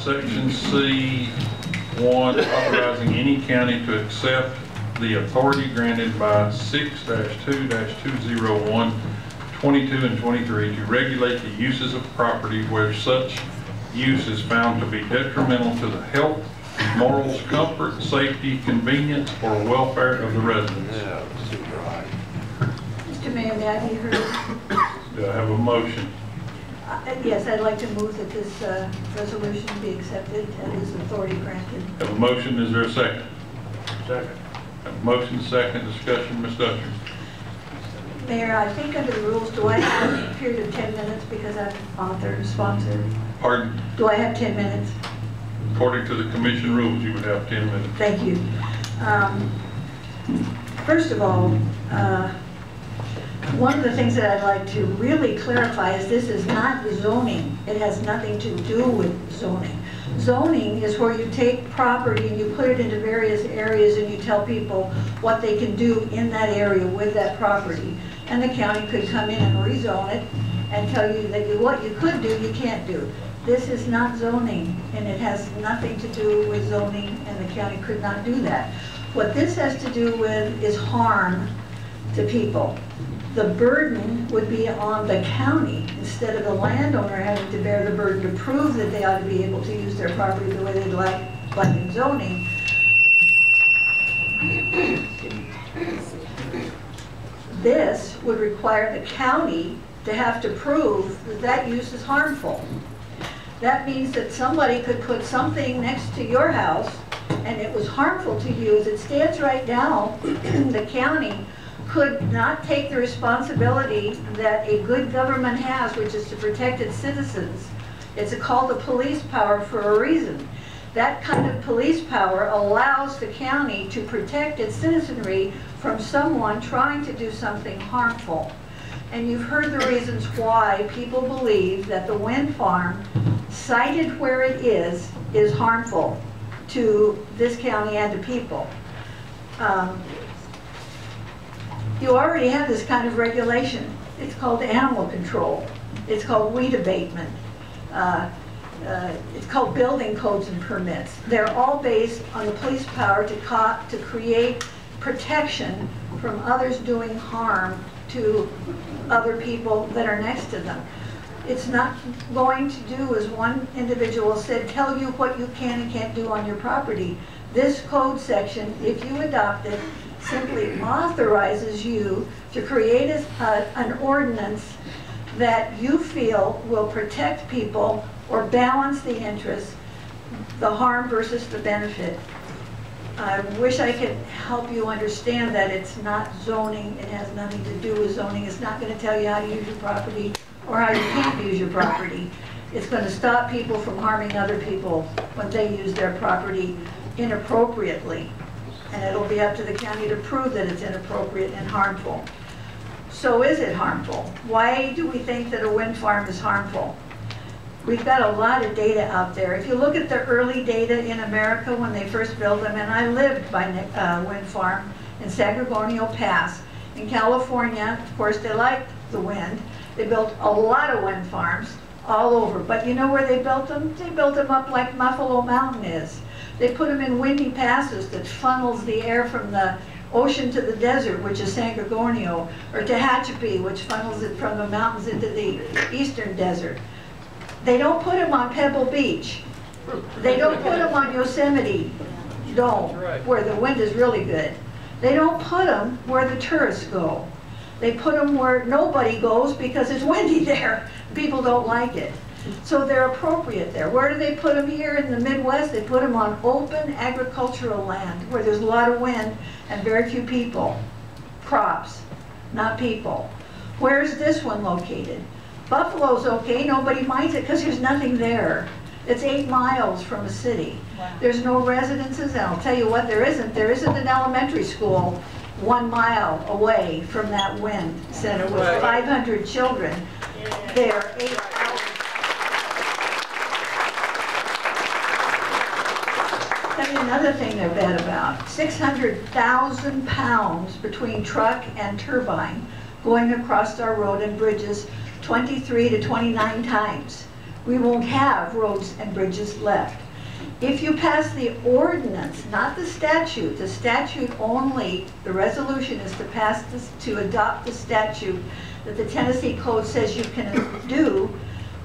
Section C, 1, authorizing any county to accept the authority granted by 6-2-201, 22 and 23 to regulate the uses of property where such use is found to be detrimental to the health, morals, comfort, safety, convenience, or welfare of the residents. Mr. Mayor, may I be heard? Do I have a motion? Yes, I'd like to move that this resolution be accepted and is authority granted. Have a motion, is there a second? Second. Have a motion, second, discussion, Ms. Dutcher. Mayor, I think under the rules, do I have a period of 10 minutes because I'm author and sponsor? Pardon? Do I have 10 minutes? According to the commission rules, you would have 10 minutes. Thank you. First of all, one of the things that I'd like to really clarify is this is not zoning. It has nothing to do with zoning. Zoning is where you take property and you put it into various areas and you tell people what they can do in that area with that property. And the county could come in and rezone it and tell you that what you could do, you can't do. This is not zoning, and it has nothing to do with zoning, and the county could not do that. What this has to do with is harm to people. The burden would be on the county instead of the landowner having to bear the burden to prove that they ought to be able to use their property the way they'd like in zoning. This would require the county to have to prove that that use is harmful. That means that somebody could put something next to your house and it was harmful to you. As it stands right now, the county could not take the responsibility that a good government has, which is to protect its citizens. It's called the police power for a reason. That kind of police power allows the county to protect its citizenry from someone trying to do something harmful. And you've heard the reasons why people believe that the wind farm, sited where it is harmful to this county and to people. You already have this kind of regulation. It's called animal control. It's called weed abatement. It's called building codes and permits. They're all based on the police power to create protection from others doing harm to other people that are next to them. It's not going to do, as one individual said, tell you what you can and can't do on your property. This code section, if you adopt it, simply authorizes you to create an ordinance that you feel will protect people or balance the interests, the harm versus the benefit. I wish I could help you understand that it's not zoning. It has nothing to do with zoning. It's not going to tell you how to use your property or how you can't use your property. It's going to stop people from harming other people when they use their property inappropriately. And it'll be up to the county to prove that it's inappropriate and harmful. So is it harmful? Why do we think that a wind farm is harmful? We've got a lot of data out there. If you look at the early data in America when they first built them, and I lived by a wind farm in San Gorgonio Pass. In California, of course, they liked the wind. They built a lot of wind farms all over. But you know where they built them? They built them up like Buffalo Mountain is. They put them in windy passes that funnels the air from the ocean to the desert, which is San Gorgonio, or Tehachapi, which funnels it from the mountains into the eastern desert. They don't put them on Pebble Beach. They don't put them on Yosemite Dome, where the wind is really good. They don't put them where the tourists go. They put them where nobody goes because it's windy there. People don't like it. So they're appropriate there. Where do they put them here in the Midwest? They put them on open agricultural land where there's a lot of wind and very few people. Crops, not people. Where's this one located? Buffalo's okay, nobody minds it because there's nothing there. It's 8 miles from a city. Wow. There's no residences, and I'll tell you what, there isn't an elementary school 1 mile away from that wind center with 500 children. There are 8 hours. Tell you another thing they're bad about. 600,000 pounds between truck and turbine going across our road and bridges 23 to 29 times. we won't have roads and bridges left. If you pass the ordinance, not the statute only, the resolution is to pass this, to adopt the statute that the Tennessee Code says you can do,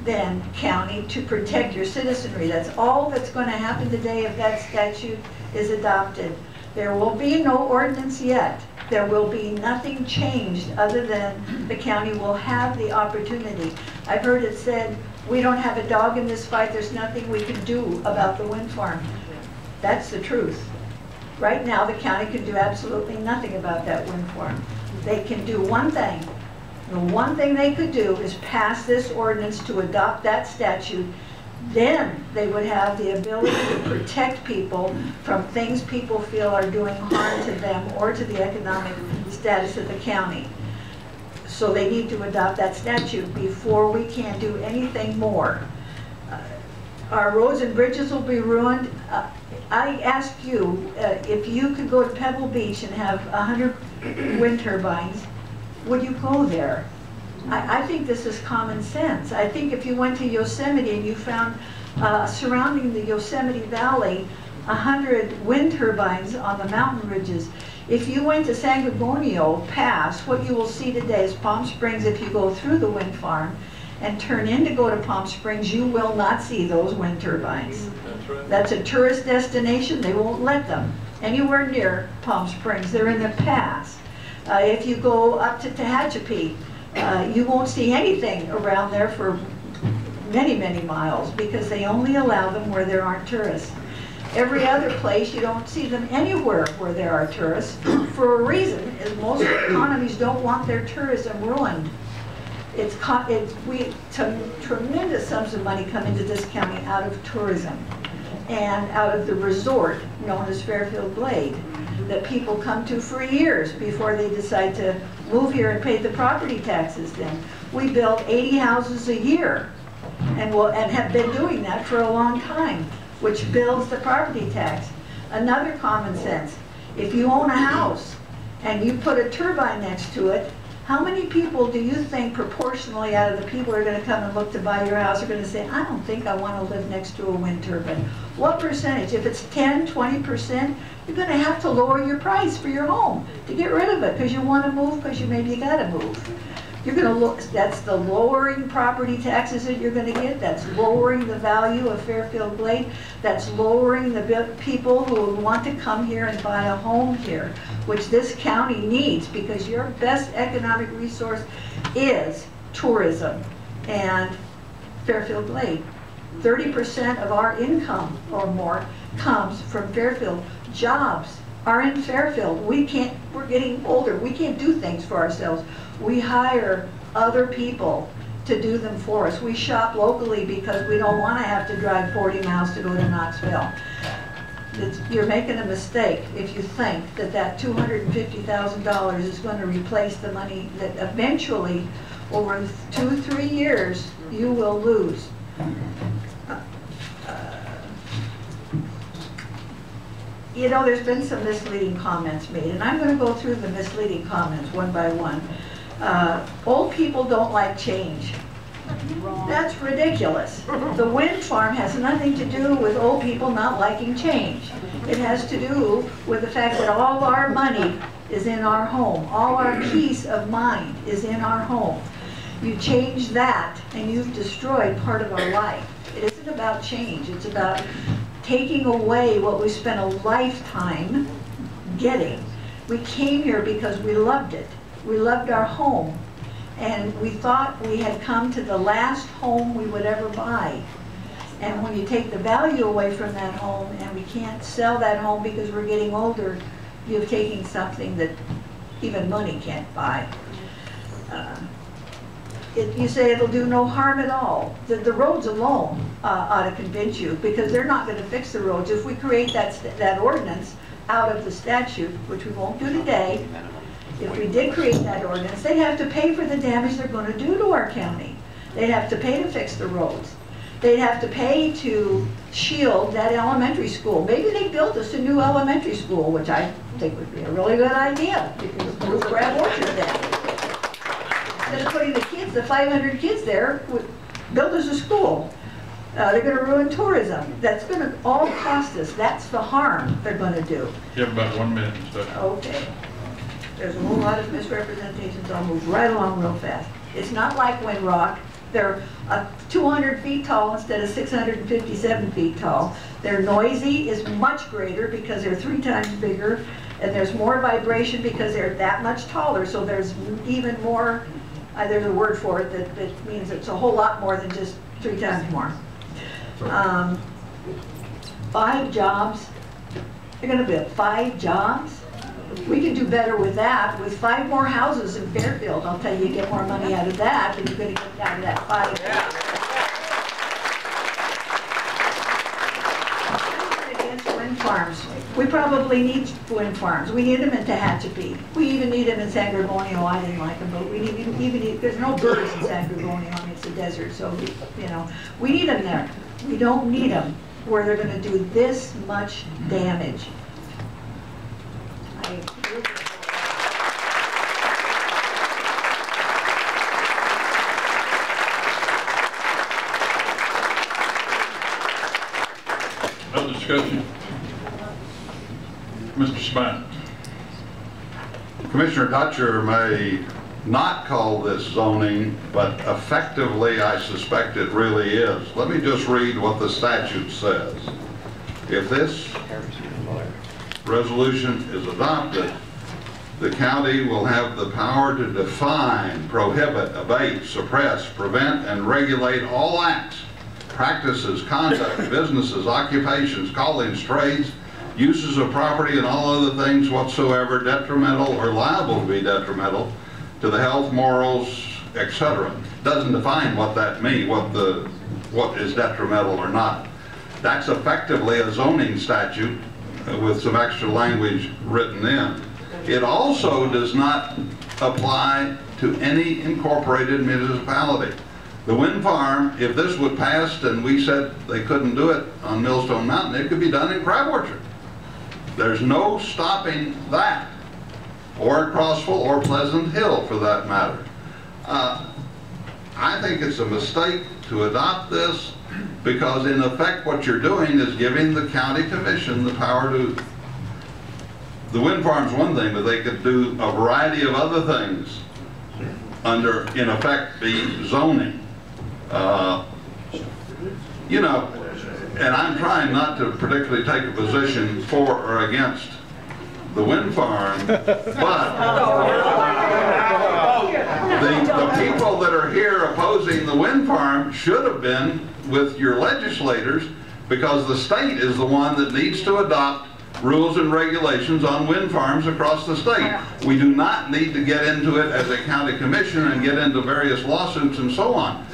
then, county, to protect your citizenry. That's all that's going to happen today if that statute is adopted. There will be no ordinance yet. There will be nothing changed other than the county will have the opportunity. I've heard it said, we don't have a dog in this fight, there's nothing we can do about the wind farm. That's the truth. Right now, the county can do absolutely nothing about that wind farm. They can do one thing. The one thing they could do is pass this ordinance to adopt that statute. Then they would have the ability to protect people from things people feel are doing harm to them or to the economic status of the county. So they need to adopt that statute before we can do anything more. Our roads and bridges will be ruined. I ask you, if you could go to Pebble Beach and have 100 wind turbines, would you go there? I think this is common sense. I think if you went to Yosemite and you found surrounding the Yosemite Valley 100 wind turbines on the mountain ridges, if you went to San Gorgonio Pass, what you will see today is Palm Springs. If you go through the wind farm and turn in to go to Palm Springs, you will not see those wind turbines. That's right. That's a tourist destination. They won't let them anywhere near Palm Springs. They're in the pass. If you go up to Tehachapi, you won't see anything around there for many, many miles because they only allow them where there aren't tourists. Every other place, you don't see them anywhere where there are tourists for a reason, is most economies don't want their tourism ruined. Tremendous sums of money come into this county out of tourism and out of the resort known as Fairfield Glade that people come to for years before they decide to move here and pay the property taxes then. We build 80 houses a year and have been doing that for a long time, which builds the property tax. Another common sense, if you own a house and you put a turbine next to it, how many people do you think proportionally out of the people who are going to come and look to buy your house are going to say, I don't think I want to live next to a wind turbine? What percentage? If it's 10, 20%, you're going to have to lower your price for your home to get rid of it because you want to move because you got to move. You're going to look, that's the lowering property taxes that you're going to get. That's lowering the value of Fairfield Glade. That's lowering the people who want to come here and buy a home here, which this county needs because your best economic resource is tourism and Fairfield Glade. 30% of our income or more comes from Fairfield. Jobs are in Fairfield. We're getting older. We can't do things for ourselves. We hire other people to do them for us. We shop locally because we don't want to have to drive 40 miles to go to Knoxville. You're making a mistake if you think that $250,000 is going to replace the money that eventually, over 2-3 years, you will lose. You know, there's been some misleading comments made, and I'm going to go through the misleading comments one by one. Old people don't like change. That's ridiculous. The wind farm has nothing to do with old people not liking change. It has to do with the fact that all our money is in our home. All our peace of mind is in our home. You change that and you've destroyed part of our life. It isn't about change. It's about taking away what we spent a lifetime getting. We came here because we loved it. We loved our home. And we thought we had come to the last home we would ever buy. And when you take the value away from that home and we can't sell that home because we're getting older, you're taking something that even money can't buy. You say it'll do no harm at all. The roads alone ought to convince you because they're not going to fix the roads. If we create that ordinance out of the statute, which we won't do today, if we did create that ordinance, they'd have to pay for the damage they're going to do to our county. They'd have to pay to fix the roads. They'd have to pay to shield that elementary school. Maybe they built us a new elementary school, which I think would be a really good idea because we'll grab Orchard then. Instead of putting the 500 kids there, build us a school. They're going to ruin tourism. That's going to all cost us. That's the harm they're going to do. You have about 1 minute and stuff. Okay. There's a whole lot of misrepresentations. I'll move right along real fast. It's not like Windrock. They're 200 feet tall instead of 657 feet tall. Their noisy is much greater because they're 3 times bigger, and there's more vibration because they're that much taller. So there's even more, there's a word for it that means it's a whole lot more than just 3 times more. 5 jobs. You're going to be at 5 jobs. We can do better with that. With 5 more houses in Fairfield, I'll tell you, you get more money out of that than you're going to get out of that 5. Against wind farms. We probably need wind farms. We need them in Tehachapi. We even need them in San Gregonio. I didn't like them, but we even need, there's no birds in San Gregonio. I mean, it's a desert, so we need them there. We don't need them where they're going to do this much damage. Other discussion? Mr. Spine. Commissioner Dutcher may not call this zoning, but effectively I suspect it really is. Let me just read what the statute says. If this resolution is adopted, the county will have the power to define, prohibit, abate, suppress, prevent, and regulate all acts, practices, conduct, businesses, occupations, callings, trades, uses of property, and all other things whatsoever detrimental or liable to be detrimental to the health, morals, etc. Doesn't define what that means, what is detrimental or not. That's effectively a zoning statute with some extra language written in. It also does not apply to any incorporated municipality. The wind farm, if this would pass and we said they couldn't do it on Millstone Mountain, it could be done in Crab Orchard. There's no stopping that, or Crossville or Pleasant Hill for that matter. I think it's a mistake to adopt this because in effect what you're doing is giving the county commission the power to, the wind farm's one thing, but they could do a variety of other things under, in effect, the zoning. You know, and I'm trying not to particularly take a position for or against the wind farm, but the people that are here opposing the wind farm should have been with your legislators, because the state is the one that needs to adopt rules and regulations on wind farms across the state. We do not need to get into it as a county commission and get into various lawsuits and so on.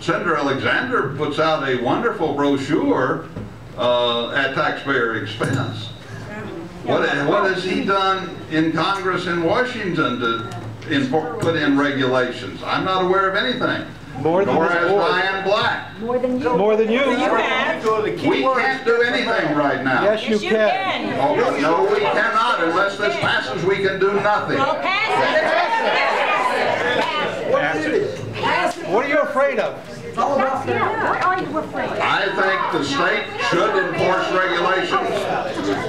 Senator Alexander puts out a wonderful brochure at taxpayer expense. What has he done in Congress in Washington to put in regulations? I'm not aware of anything. More than Nor has Diane Black. More than you. More than you. We can't do anything right now. Yes, you can. Oh, no, we cannot. Unless this passes, we can do nothing. Well, pass it. What are you afraid of? Yeah, what are you afraid of? I think the state should enforce regulations.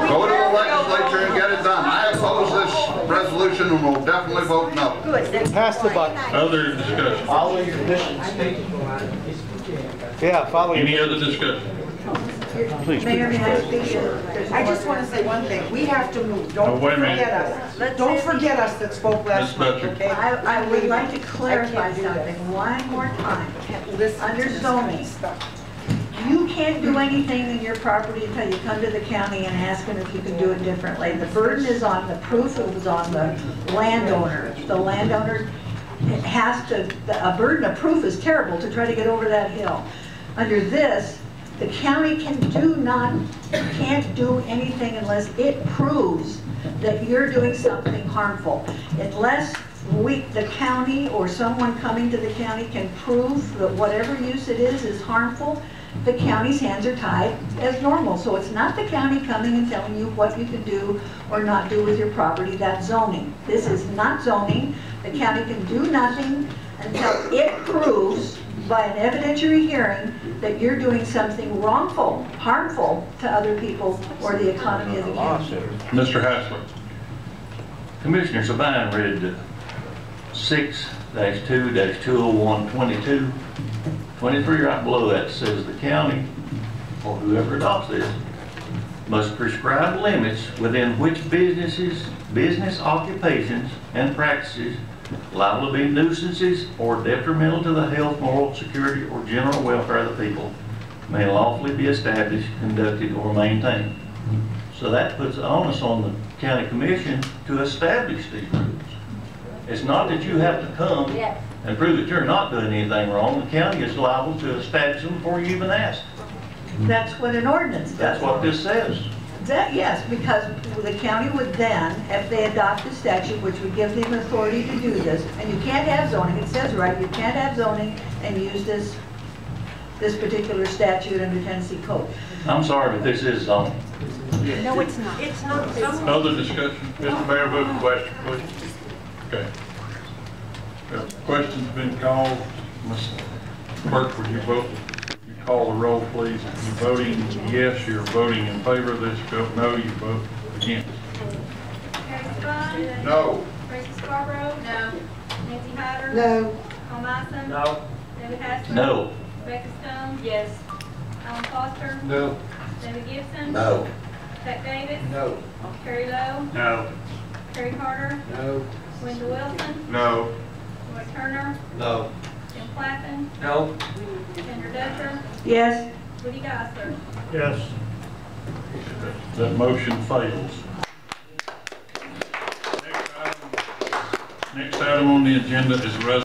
Go to the legislature and get it done. I oppose this resolution and will definitely vote no. Pass the buck. Other discussion? Follow your mission, state. Yeah, follow Any you. other discussion? Please. Mayor, may I speak? I just want to say one thing. We have to move. Oh, Don't wait a minute. forget us. Don't forget us that spoke last Ms. month, Dutcher. okay? I would like to clarify something one more time. Under zoning, you can't do anything in your property until you come to the county and ask them if you can do it differently. The burden is on the proof, it was on the landowner. The landowner has to, a burden of proof is terrible to try to get over that hill. Under this, the county can't do anything unless it proves that you're doing something harmful. Unless the county or someone coming to the county can prove that whatever use it is harmful, the county's hands are tied as normal. So it's not the county coming and telling you what you can do or not do with your property. That's zoning. This is not zoning. The county can do nothing until it proves by an evidentiary hearing that you're doing something wrongful, harmful to other people or the economy of the county. Mr. Hassler. Commissioner Sabine read 6-2-201-22. 23 right below that says the county, or whoever adopts this, must prescribe limits within which business occupations and practices liable to be nuisances or detrimental to the health, moral security, or general welfare of the people may lawfully be established, conducted, or maintained. So that puts the onus on the county commission to establish these rules. It's not that you have to come and prove that you're not doing anything wrong. The county is liable to establish them before you even ask. That's what an ordinance does. That's what this says. Yes, because the county would then, if they adopt a statute which would give them authority to do this, and you can't have zoning, it says right, you can't have zoning and use this particular statute under Tennessee code. I'm sorry, but this is zoning. No, it's not. It's not. Other discussion? Mr. Mayor, move the question, please. Okay. Question's been called. Ms. Clerk, would you vote? You call the roll, please. If you're voting yes, you're voting in favor of this. If you vote no, you vote against. Harry Spahn? No. Tracy Scarborough? No. Nancy Hyder? No. Paul Mison? No. David Hassler? No. Rebecca Stone? Yes. Alan Foster? No. David Gibson? No. Zach Davis? No. Terry Lowe? No. Terry Carter? No. Wendell Wilson? No. Roy Turner? No. Jim Clappin? No. Sandra Dutcher? Yes, Woody Geisler? Yes. That motion fails. Next item on the agenda is a resolution